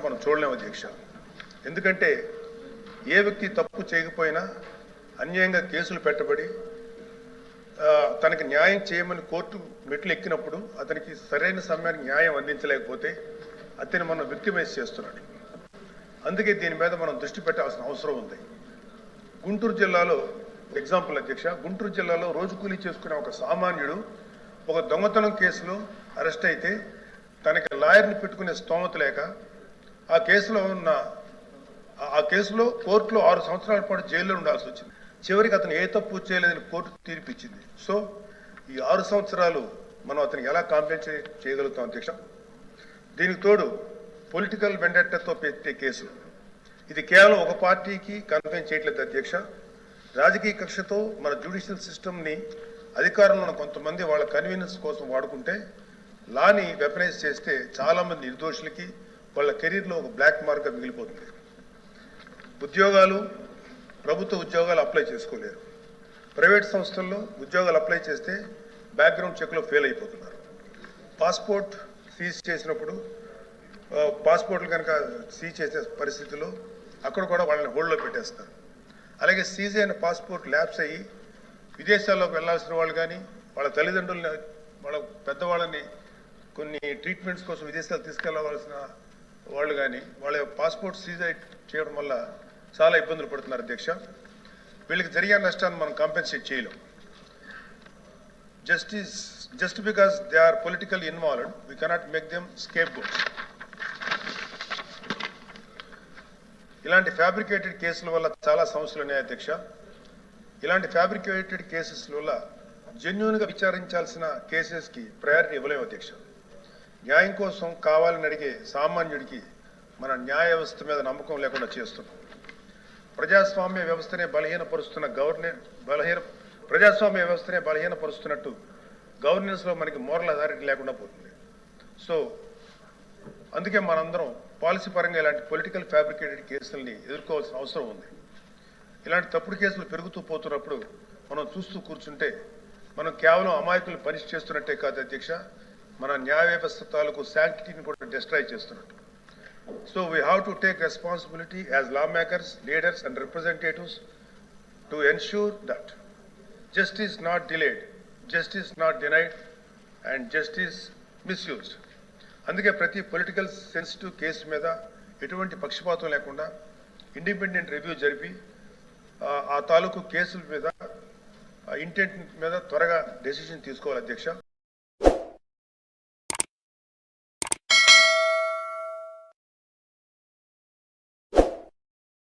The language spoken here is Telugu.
మనం చూడలేము అధ్యక్ష. ఎందుకంటే ఏ వ్యక్తి తప్పు చేయకపోయినా అన్యాయంగా కేసులు పెట్టబడి తనకి న్యాయం చేయమని కోర్టు మెట్లు ఎక్కినప్పుడు అతనికి సరైన సమయానికి న్యాయం అందించలేకపోతే అతన్ని మనం విక్టిమైజ్ చేస్తున్నాడు. అందుకే దీని మీద మనం దృష్టి పెట్టాల్సిన అవసరం ఉంది. గుంటూరు జిల్లాలో ఎగ్జాంపుల్ అధ్యక్ష, గుంటూరు జిల్లాలో రోజు కూలీ చేసుకునే ఒక సామాన్యుడు ఒక దొంగతనం కేసులో అరెస్ట్ అయితే తనకి లాయర్ని పెట్టుకునే స్తోమత లేక ఆ కేసులో కోర్టులో 6 సంవత్సరాల పాటు జైల్లో ఉండాల్సి వచ్చింది. చివరికి అతను ఏ తప్పు చేయలేదని కోర్టు తీర్పిచ్చింది. సో ఈ 6 సంవత్సరాలు మనం అతనికి ఎలా కాంపెన్సేట్ చేయగలుగుతాం అధ్యక్ష? దీనికి తోడు పొలిటికల్ వెండెట్టాతో పెట్టే కేసులు, ఇది కేవలం ఒక పార్టీకి కన్ఫైన్ చేయట్లేదు అధ్యక్ష. రాజకీయ కక్షతో మన జ్యుడిషియల్ సిస్టమ్ని అధికారంలో ఉన్న కొంతమంది వాళ్ళ కన్వీనియన్స్ కోసం వాడుకుంటే లాని వెపనైజ్ చేస్తే చాలామంది నిర్దోషులకి వాళ్ళ కెరీర్లో ఒక బ్లాక్ మార్క్గా మిగిలిపోతుంది. ఉద్యోగాలు, ప్రభుత్వ ఉద్యోగాలు అప్లై చేసుకోలేరు. ప్రైవేట్ సంస్థల్లో ఉద్యోగాలు అప్లై చేస్తే బ్యాక్గ్రౌండ్ చెక్లో ఫెయిల్ అయిపోతున్నారు. పాస్పోర్ట్ సీజ్ చేసినప్పుడు పాస్పోర్ట్లు కనుక సీజ్ చేసే పరిస్థితుల్లో అక్కడ కూడా వాళ్ళని హోల్డ్లో పెట్టేస్తారు. అలాగే సీజ్ అయిన పాస్పోర్ట్ ల్యాప్స్ అయ్యి విదేశాల్లోకి వెళ్లాల్సిన వాళ్ళు కానీ వాళ్ళ తల్లిదండ్రులని వాళ్ళ పెద్దవాళ్ళని కొన్ని ట్రీట్మెంట్స్ కోసం విదేశాలు తీసుకెళ్లవలసిన వాళ్ళు కానీ వాళ్ళ పాస్పోర్ట్ సీజ్ చేయడం వల్ల చాలా ఇబ్బందులు పడుతున్నారు అధ్యక్ష. వీళ్ళకి జరిగే నష్టాన్ని మనం కాంపెన్సేట్ చేయలేం. Just because they are political involved we cannot make them scapegoats. ఇలాంటి ఫ్యాబ్రికేటెడ్ కేసుల వల్ల చాలా సమస్యలు ఉన్నాయి అధ్యక్ష. ఇలాంటి ఫ్యాబ్రికేటెడ్ కేసెస్ వల్ల జెన్యూన్గా విచారించాల్సిన కేసెస్కి ప్రయారిటీ ఇవ్వలేము అధ్యక్ష. న్యాయం కోసం కావాలని అడిగే సామాన్యుడికి మన న్యాయ వ్యవస్థ మీద నమ్మకం లేకుండా చేస్తున్నాం. ప్రజాస్వామ్య వ్యవస్థనే బలహీనపరుస్తున్నట్టు గవర్నెన్స్లో మనకి మోరల్ అథారిటీ లేకుండా పోతుంది. సో అందుకే మనందరం పాలసీ పరంగా ఇలాంటి పొలిటికల్ ఫ్యాబ్రికేటెడ్ కేసుల్ని ఎదుర్కోవాల్సిన అవసరం ఉంది. ఇలాంటి తప్పుడు కేసులు పెరుగుతూ పోతున్నప్పుడు మనం చూస్తూ కూర్చుంటే మనం కేవలం అమాయకులు పనిష్ చేస్తున్నట్టే కాదు అధ్యక్ష, మన న్యాయ వ్యవస్థ తాలూకు శాంక్టిటీని కూడా డిస్ట్రాయ్ చేస్తున్నట్టు. So we have to take responsibility as lawmakers, leaders and representatives to ensure that justice not delayed, justice not denied and justice misused. అందుకే ప్రతి పొలిటికల్ సెన్సిటివ్ కేసు మీద ఎటువంటి పక్షపాతం లేకుండా ఇండిపెండెంట్ రివ్యూ జరిపి ఆ తాలూకు కేసుల మీద ఇంటెంట్ మీద త్వరగా డెసిషన్ తీసుకోవాలి అధ్యక్ష.